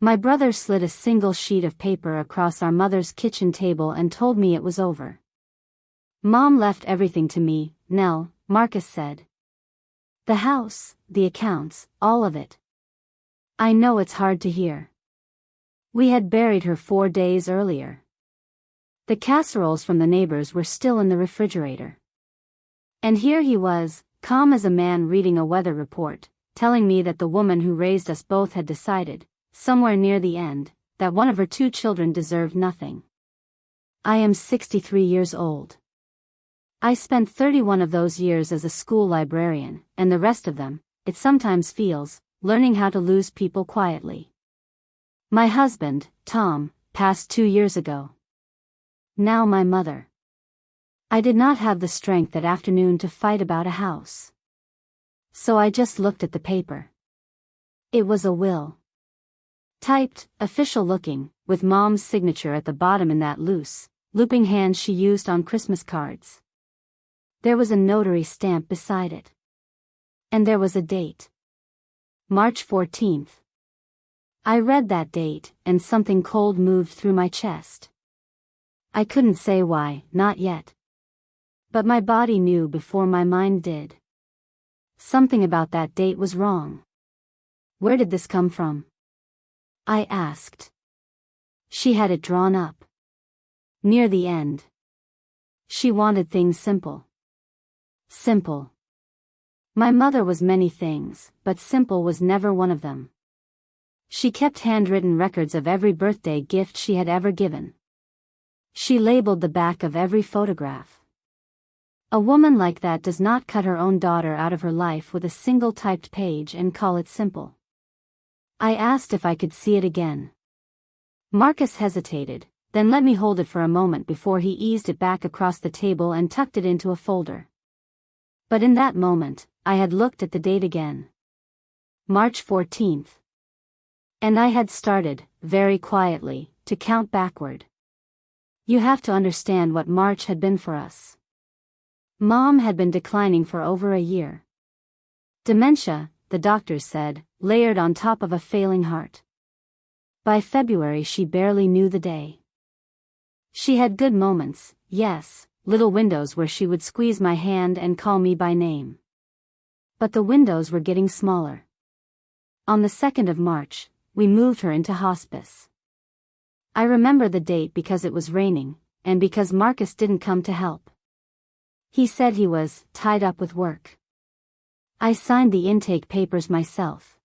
My brother slid a single sheet of paper across our mother's kitchen table and told me it was over. Mom left everything to me, Nell, Marcus said. The house, the accounts, all of it. I know it's hard to hear. We had buried her 4 days earlier. The casseroles from the neighbors were still in the refrigerator. And here he was, calm as a man reading a weather report, telling me that the woman who raised us both had decided, somewhere near the end, that one of her 2 children deserved nothing. I am 63 years old. I spent 31 of those years as a school librarian, and the rest of them, it sometimes feels, learning how to lose people quietly. My husband, Tom, passed 2 years ago. Now my mother. I did not have the strength that afternoon to fight about a house. So I just looked at the paper. It was a will. Typed, official looking, with Mom's signature at the bottom in that loose, looping hand she used on Christmas cards. There was a notary stamp beside it. And there was a date. March 14th. I read that date, and something cold moved through my chest. I couldn't say why, not yet. But my body knew before my mind did. Something about that date was wrong. Where did this come from? I asked. She had it drawn up. Near the end. She wanted things simple. Simple. My mother was many things, but simple was never one of them. She kept handwritten records of every birthday gift she had ever given. She labeled the back of every photograph. A woman like that does not cut her own daughter out of her life with a single typed page and call it simple. I asked if I could see it again. Marcus hesitated, then let me hold it for a moment before he eased it back across the table and tucked it into a folder. But in that moment, I had looked at the date again. March 14th. And I had started, very quietly, to count backward. You have to understand what March had been for us. Mom had been declining for over a year. Dementia, the doctors said, layered on top of a failing heart. By February she barely knew the day. She had good moments, yes, little windows where she would squeeze my hand and call me by name. But the windows were getting smaller. On the 2nd of March, we moved her into hospice. I remember the date because it was raining, and because Marcus didn't come to help. He said he was tied up with work. I signed the intake papers myself.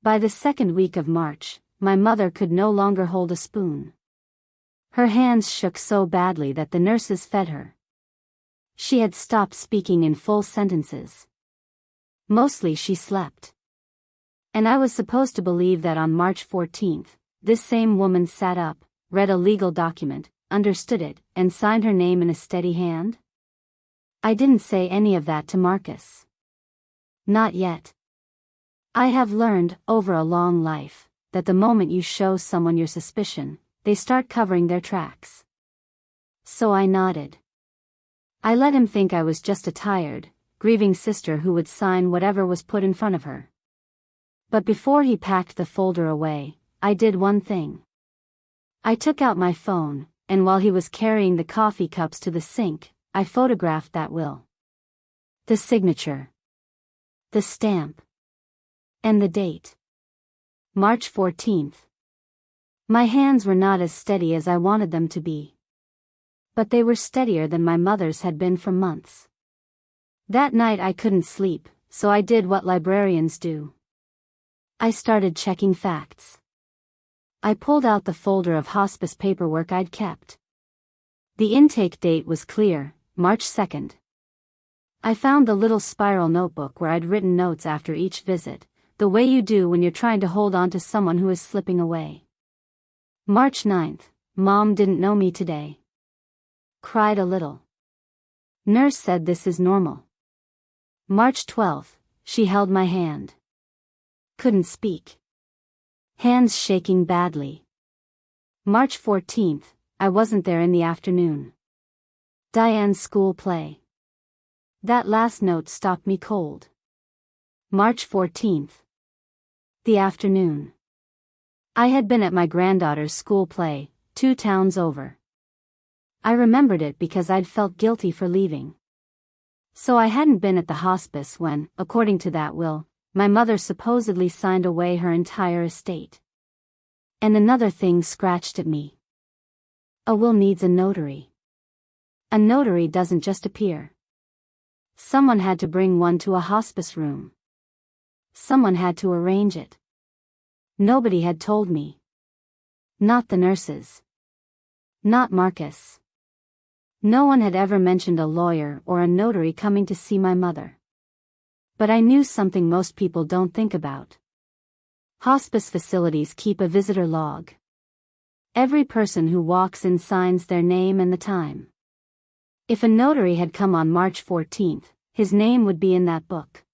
By the 2nd week of March, my mother could no longer hold a spoon. Her hands shook so badly that the nurses fed her. She had stopped speaking in full sentences. Mostly she slept. And I was supposed to believe that on March 14th, this same woman sat up, read a legal document, understood it, and signed her name in a steady hand? I didn't say any of that to Marcus. Not yet. I have learned, over a long life, that the moment you show someone your suspicion, they start covering their tracks. So I nodded. I let him think I was just a tired, grieving sister who would sign whatever was put in front of her. But before he packed the folder away, I did one thing. I took out my phone, and while he was carrying the coffee cups to the sink, I photographed that will. The signature. The stamp. And the date. March 14th. My hands were not as steady as I wanted them to be. But they were steadier than my mother's had been for months. That night I couldn't sleep, so I did what librarians do. I started checking facts. I pulled out the folder of hospice paperwork I'd kept. The intake date was clear, March 2nd. I found the little spiral notebook where I'd written notes after each visit, the way you do when you're trying to hold on to someone who is slipping away. March 9th, Mom didn't know me today. Cried a little. Nurse said this is normal. March 12th, she held my hand. Couldn't speak. Hands shaking badly. March 14th, I wasn't there in the afternoon. Diane's school play. That last note stopped me cold. March 14th. The afternoon. I had been at my granddaughter's school play, 2 towns over. I remembered it because I'd felt guilty for leaving. So I hadn't been at the hospice when, according to that will, my mother supposedly signed away her entire estate. And another thing scratched at me. A will needs a notary. A notary doesn't just appear. Someone had to bring one to a hospice room. Someone had to arrange it. Nobody had told me. Not the nurses. Not Marcus. No one had ever mentioned a lawyer or a notary coming to see my mother. But I knew something most people don't think about. Hospice facilities keep a visitor log. Every person who walks in signs their name and the time. If a notary had come on March 14th, his name would be in that book.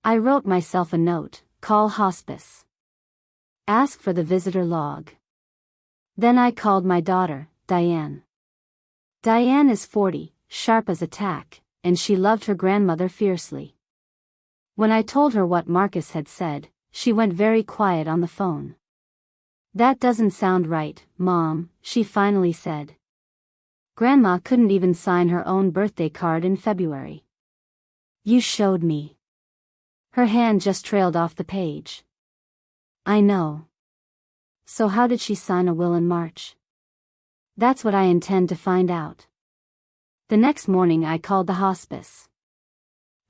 I wrote myself a note, call hospice. Ask for the visitor log. Then I called my daughter, Diane. Diane is 40, sharp as a tack, and she loved her grandmother fiercely. When I told her what Marcus had said, she went very quiet on the phone. That doesn't sound right, Mom, she finally said. Grandma couldn't even sign her own birthday card in February. You showed me. Her hand just trailed off the page. I know. So how did she sign a will in March? That's what I intend to find out. The next morning I called the hospice.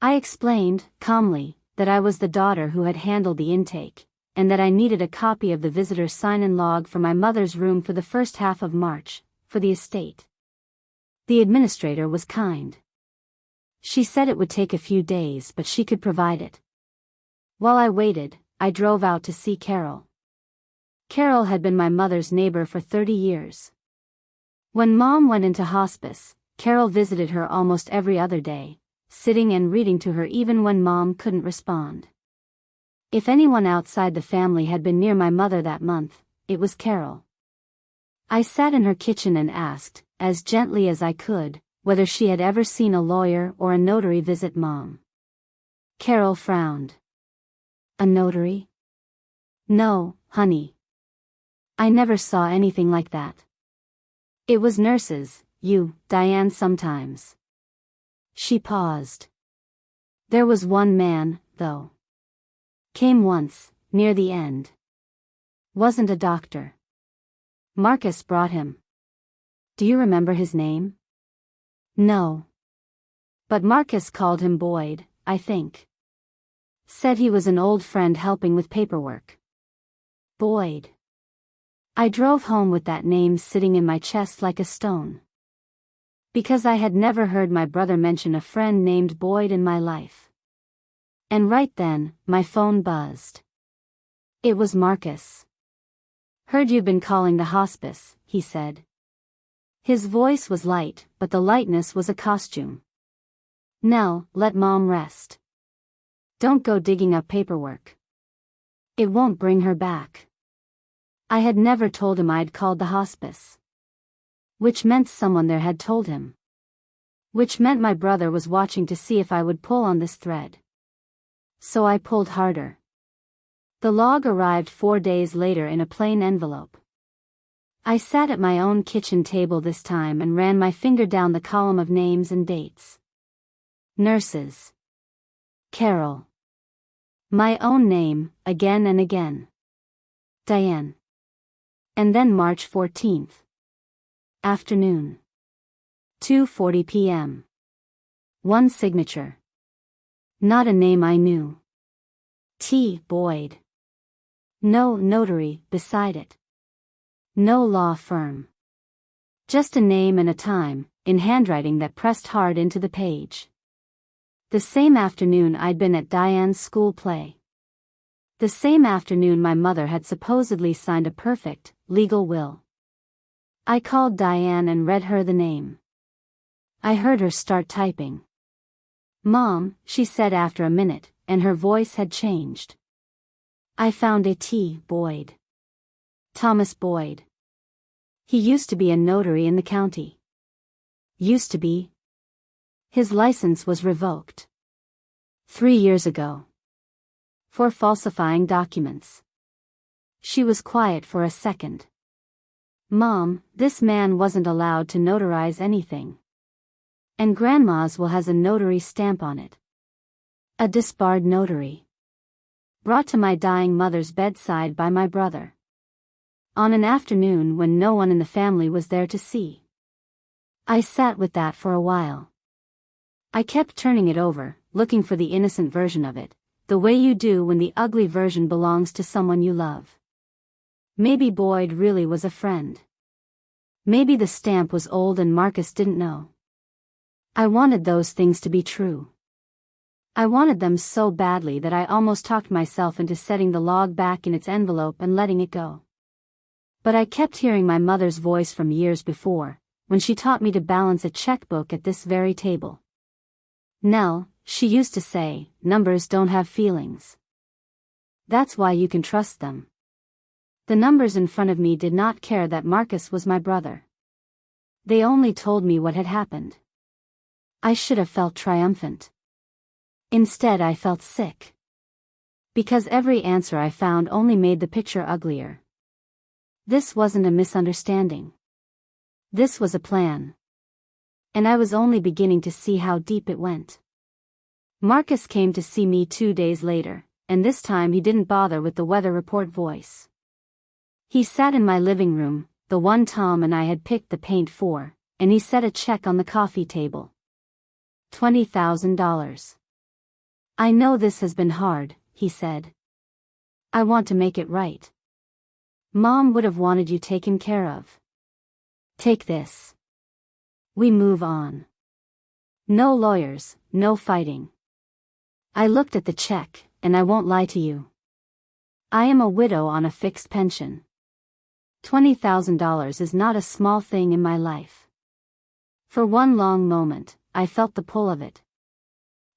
I explained, calmly, that I was the daughter who had handled the intake, and that I needed a copy of the visitor's sign-in log for my mother's room for the first half of March, for the estate. The administrator was kind. She said it would take a few days but she could provide it. While I waited, I drove out to see Carol. Carol had been my mother's neighbor for 30 years. When Mom went into hospice, Carol visited her almost every other day, sitting and reading to her even when Mom couldn't respond. If anyone outside the family had been near my mother that month, it was Carol. I sat in her kitchen and asked, as gently as I could, whether she had ever seen a lawyer or a notary visit Mom. Carol frowned. A notary? No, honey. I never saw anything like that. It was nurses, Diane sometimes. She paused. There was one man, though. Came once, near the end. Wasn't a doctor. Marcus brought him. Do you remember his name? No. But Marcus called him Boyd, I think. Said he was an old friend helping with paperwork. Boyd. I drove home with that name sitting in my chest like a stone. Because I had never heard my brother mention a friend named Boyd in my life. And right then, my phone buzzed. It was Marcus. Heard you've been calling the hospice, he said. His voice was light, but the lightness was a costume. Nell, let Mom rest. Don't go digging up paperwork. It won't bring her back. I had never told him I'd called the hospice. Which meant someone there had told him. Which meant my brother was watching to see if I would pull on this thread. So I pulled harder. The log arrived 4 days later in a plain envelope. I sat at my own kitchen table this time and ran my finger down the column of names and dates. Nurses. Carol. My own name, again and again. Diane. And then March 14th. Afternoon. 2:40 p.m. One signature. Not a name I knew. T. Boyd. No notary beside it. No law firm. Just a name and a time, in handwriting that pressed hard into the page. The same afternoon I'd been at Diane's school play. The same afternoon my mother had supposedly signed a perfect, legal will. I called Diane and read her the name. I heard her start typing. Mom, she said after a minute, and her voice had changed. I found a T. Boyd. Thomas Boyd. He used to be a notary in the county. Used to be. His license was revoked. 3 years ago. For falsifying documents. She was quiet for a second. "Mom, this man wasn't allowed to notarize anything. And Grandma's will has a notary stamp on it. A disbarred notary. Brought to my dying mother's bedside by my brother. On an afternoon when no one in the family was there to see." I sat with that for a while. I kept turning it over, looking for the innocent version of it, the way you do when the ugly version belongs to someone you love. Maybe Boyd really was a friend. Maybe the stamp was old and Marcus didn't know. I wanted those things to be true. I wanted them so badly that I almost talked myself into setting the log back in its envelope and letting it go. But I kept hearing my mother's voice from years before, when she taught me to balance a checkbook at this very table. "Nell," she used to say, "numbers don't have feelings. That's why you can trust them." The numbers in front of me did not care that Marcus was my brother. They only told me what had happened. I should have felt triumphant. Instead I felt sick. Because every answer I found only made the picture uglier. This wasn't a misunderstanding. This was a plan. And I was only beginning to see how deep it went. Marcus came to see me 2 days later, and this time he didn't bother with the weather report voice. He sat in my living room, the one Tom and I had picked the paint for, and he set a check on the coffee table. $20,000. "I know this has been hard," he said. "I want to make it right. Mom would have wanted you taken care of. Take this. We move on. No lawyers, no fighting." I looked at the check, and I won't lie to you. I am a widow on a fixed pension. $20,000 is not a small thing in my life. For one long moment, I felt the pull of it.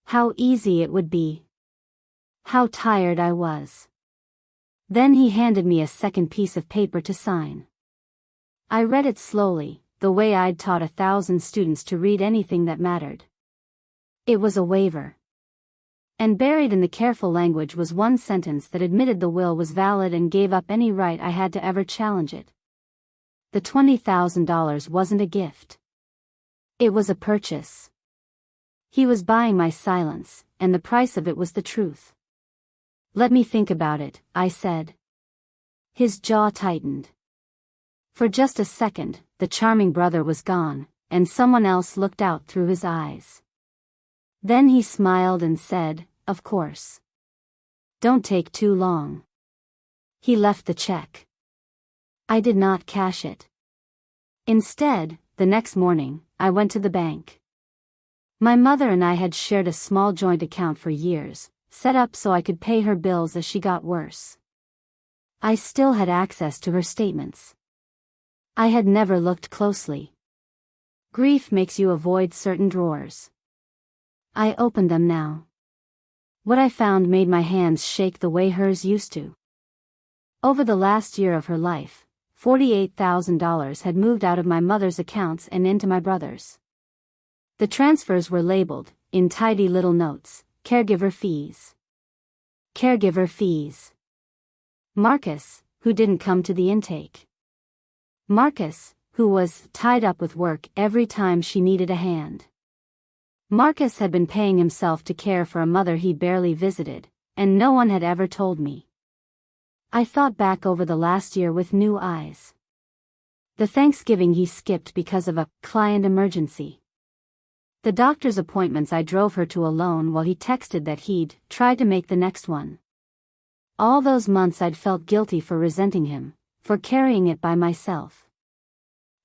How easy it would be. How tired I was. Then he handed me a second piece of paper to sign. I read it slowly, the way I'd taught 1,000 students to read anything that mattered. It was a waiver. And buried in the careful language was one sentence that admitted the will was valid and gave up any right I had to ever challenge it. The $20,000 wasn't a gift. It was a purchase. He was buying my silence, and the price of it was the truth. "Let me think about it," I said. His jaw tightened. For just a second, the charming brother was gone, and someone else looked out through his eyes. Then he smiled and said, "Of course. Don't take too long." He left the check. I did not cash it. Instead, the next morning, I went to the bank. My mother and I had shared a small joint account for years, set up so I could pay her bills as she got worse. I still had access to her statements. I had never looked closely. Grief makes you avoid certain drawers. I opened them now. What I found made my hands shake the way hers used to. Over the last year of her life, $48,000 had moved out of my mother's accounts and into my brother's. The transfers were labeled, in tidy little notes, "Caregiver fees." Caregiver fees. Marcus, who didn't come to the intake. Marcus, who was tied up with work every time she needed a hand. Marcus had been paying himself to care for a mother he barely visited, and no one had ever told me. I thought back over the last year with new eyes. The Thanksgiving he skipped because of a client emergency. The doctor's appointments I drove her to alone while he texted that he'd try to make the next one. All those months I'd felt guilty for resenting him, for carrying it by myself.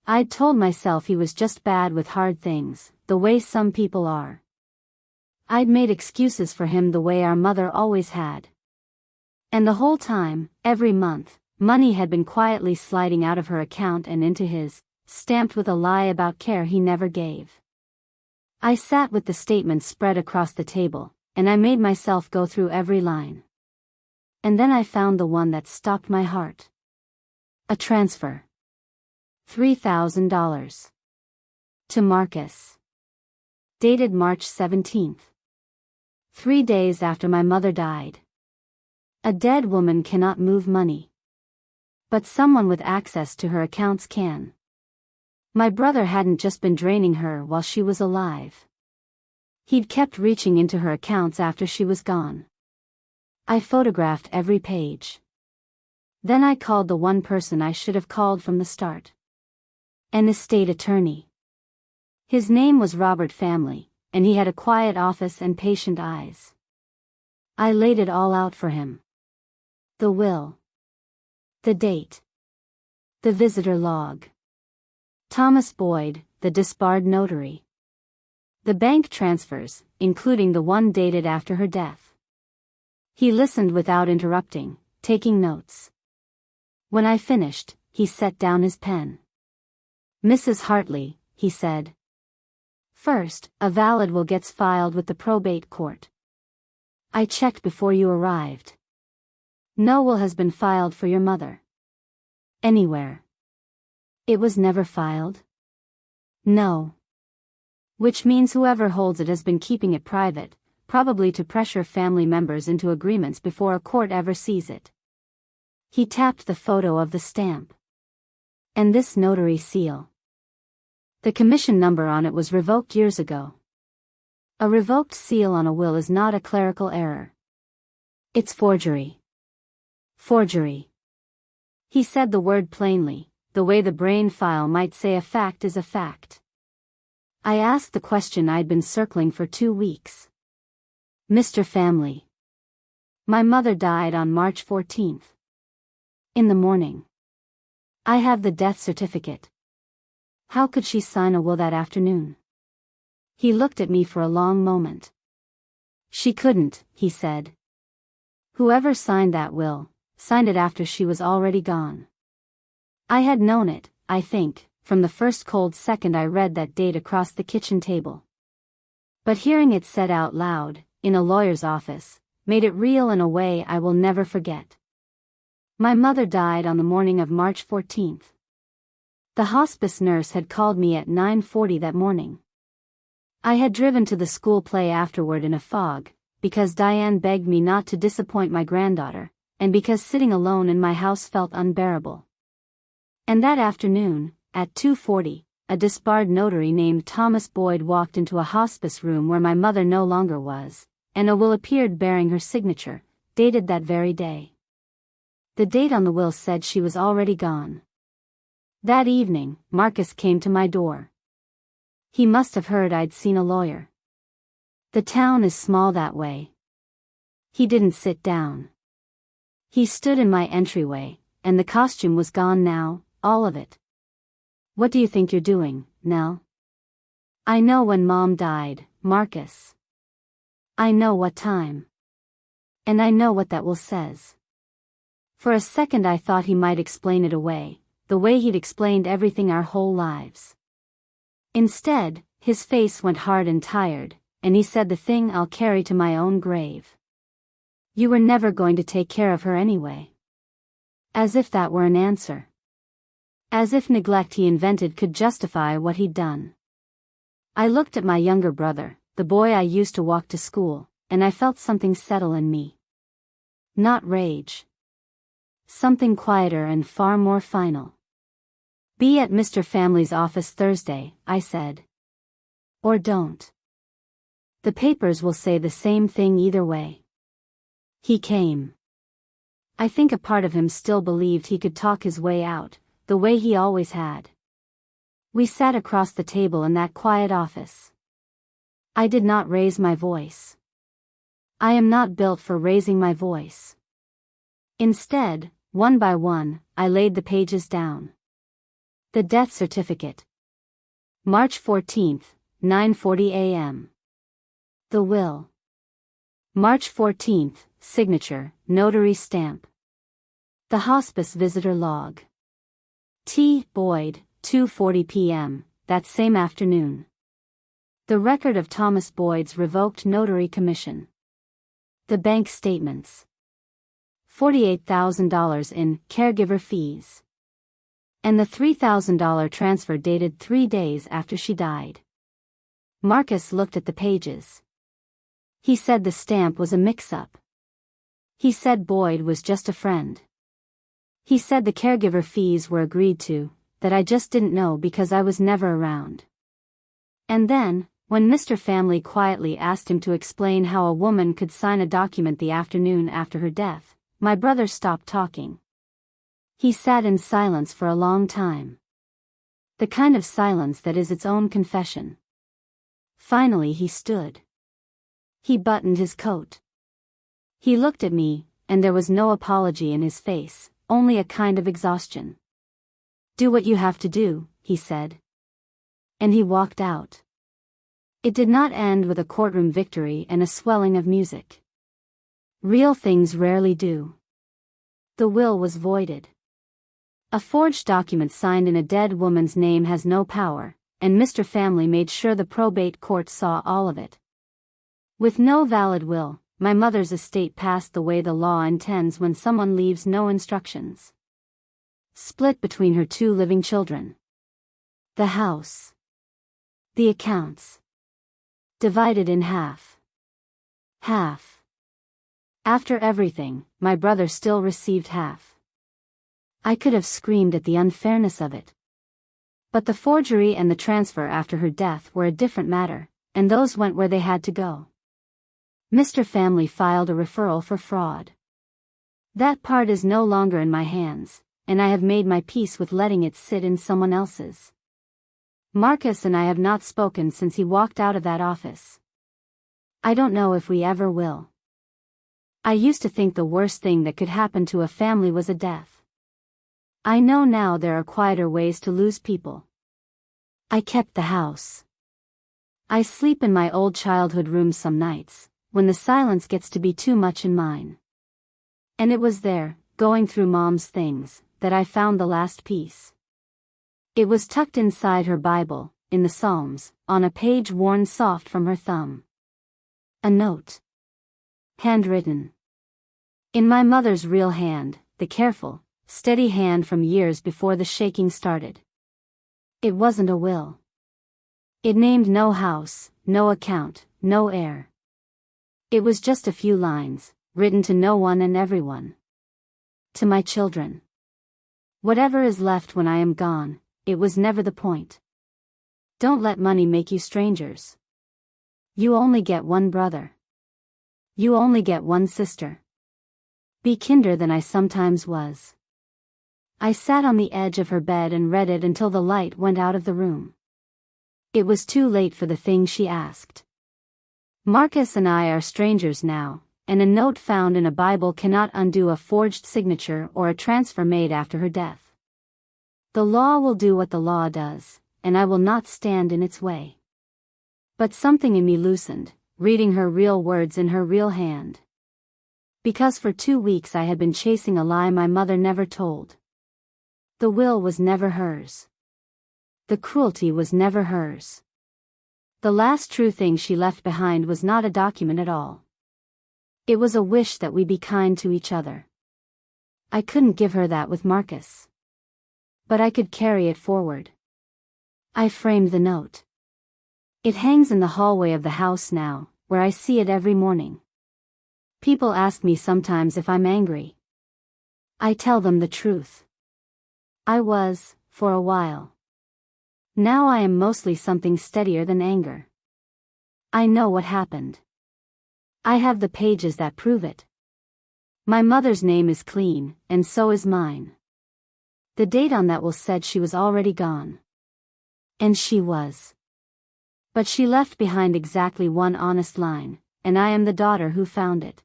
I'd told myself he was just bad with hard things, the way some people are. I'd made excuses for him the way our mother always had. And the whole time, every month, money had been quietly sliding out of her account and into his, stamped with a lie about care he never gave. I sat with the statement spread across the table, and I made myself go through every line. And then I found the one that stopped my heart. A transfer. $3,000. To Marcus. Dated March 17th. 3 days after my mother died. A dead woman cannot move money. But someone with access to her accounts can. My brother hadn't just been draining her while she was alive. He'd kept reaching into her accounts after she was gone. I photographed every page. Then I called the one person I should have called from the start. An estate attorney. His name was Robert Family, and he had a quiet office and patient eyes. I laid it all out for him. The will. The date. The visitor log. Thomas Boyd, the disbarred notary. The bank transfers, including the one dated after her death. He listened without interrupting, taking notes. When I finished, he set down his pen. "Mrs. Hartley," he said. "First, a valid will gets filed with the probate court. I checked before you arrived. No will has been filed for your mother. Anywhere. It was never filed? No. Which means whoever holds it has been keeping it private, probably to pressure family members into agreements before a court ever sees it." He tapped the photo of the stamp. "And this notary seal. The commission number on it was revoked years ago. A revoked seal on a will is not a clerical error. It's forgery. Forgery." He said the word plainly, the way the brain file might say a fact is a fact. I asked the question I'd been circling for 2 weeks. "Mr. Family. My mother died on March 14th. In the morning. I have the death certificate. How could she sign a will that afternoon?" He looked at me for a long moment. "She couldn't," he said. "Whoever signed that will, signed it after she was already gone. I had known it, I think, from the first cold second I read that date across the kitchen table. But hearing it said out loud, in a lawyer's office, made it real in a way I will never forget. My mother died on the morning of March 14th. The hospice nurse had called me at 9:40 that morning. I had driven to the school play afterward in a fog, because Diane begged me not to disappoint my granddaughter, and because sitting alone in my house felt unbearable. And that afternoon, at 2:40, a disbarred notary named Thomas Boyd walked into a hospice room where my mother no longer was, and a will appeared bearing her signature, dated that very day. The date on the will said she was already gone. That evening, Marcus came to my door. He must have heard I'd seen a lawyer. The town is small that way. He didn't sit down. He stood in my entryway, and the costume was gone now, all of it. "What do you think you're doing, Nell?" "I know when Mom died, Marcus. I know what time. And I know what that will says." For a second I thought he might explain it away, the way he'd explained everything our whole lives. Instead, his face went hard and tired, and he said the thing I'll carry to my own grave. "You were never going to take care of her anyway." As if that were an answer. As if neglect he invented could justify what he'd done. I looked at my younger brother, the boy I used to walk to school, and I felt something settle in me. Not rage. Something quieter and far more final. "Be at Mr. Family's office Thursday," I said. "Or don't. The papers will say the same thing either way." He came. I think a part of him still believed he could talk his way out, the way he always had. We sat across the table in that quiet office. I did not raise my voice. I am not built for raising my voice. Instead, one by one, I laid the pages down. The death certificate. March 14th, 9:40 a.m. The will. March 14th, signature, notary stamp. The hospice visitor log. T. Boyd, 2:40 p.m., that same afternoon. The record of Thomas Boyd's revoked notary commission. The bank statements. $48,000 in caregiver fees. And the $3,000 transfer dated 3 days after she died. Marcus looked at the pages. He said the stamp was a mix-up. He said Boyd was just a friend. He said the caregiver fees were agreed to, that I just didn't know because I was never around. And then, when Mr. Family quietly asked him to explain how a woman could sign a document the afternoon after her death, my brother stopped talking. He sat in silence for a long time. The kind of silence that is its own confession. Finally he stood. He buttoned his coat. He looked at me, and there was no apology in his face, only a kind of exhaustion. "Do what you have to do," he said. And he walked out. It did not end with a courtroom victory and a swelling of music. Real things rarely do. The will was voided. A forged document signed in a dead woman's name has no power, and Mr. Family made sure the probate court saw all of it. With no valid will, my mother's estate passed the way the law intends when someone leaves no instructions. Split between her 2 living children. The house. The accounts. Divided in half. Half. After everything, my brother still received half. I could have screamed at the unfairness of it. But the forgery and the transfer after her death were a different matter, and those went where they had to go. Mr. Family filed a referral for fraud. That part is no longer in my hands, and I have made my peace with letting it sit in someone else's. Marcus and I have not spoken since he walked out of that office. I don't know if we ever will. I used to think the worst thing that could happen to a family was a death. I know now there are quieter ways to lose people. I kept the house. I sleep in my old childhood room some nights, when the silence gets to be too much in mine. And it was there, going through Mom's things, that I found the last piece. It was tucked inside her Bible, in the Psalms, on a page worn soft from her thumb. A note. Handwritten. In my mother's real hand, the careful, steady hand from years before the shaking started. It wasn't a will. It named no house, no account, no heir. It was just a few lines, written to no one and everyone. To my children. Whatever is left when I am gone, it was never the point. Don't let money make you strangers. You only get one brother. You only get one sister. Be kinder than I sometimes was. I sat on the edge of her bed and read it until the light went out of the room. It was too late for the thing she asked. Marcus and I are strangers now, and a note found in a Bible cannot undo a forged signature or a transfer made after her death. The law will do what the law does, and I will not stand in its way. But something in me loosened, reading her real words in her real hand. Because for 2 weeks I had been chasing a lie my mother never told. The will was never hers. The cruelty was never hers. The last true thing she left behind was not a document at all. It was a wish that we be kind to each other. I couldn't give her that with Marcus. But I could carry it forward. I framed the note. It hangs in the hallway of the house now, where I see it every morning. People ask me sometimes if I'm angry. I tell them the truth. I was, for a while. Now I am mostly something steadier than anger. I know what happened. I have the pages that prove it. My mother's name is clean, and so is mine. The date on that will said she was already gone. And she was. But she left behind exactly one honest line, and I am the daughter who found it.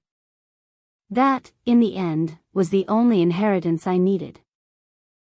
That, in the end, was the only inheritance I needed.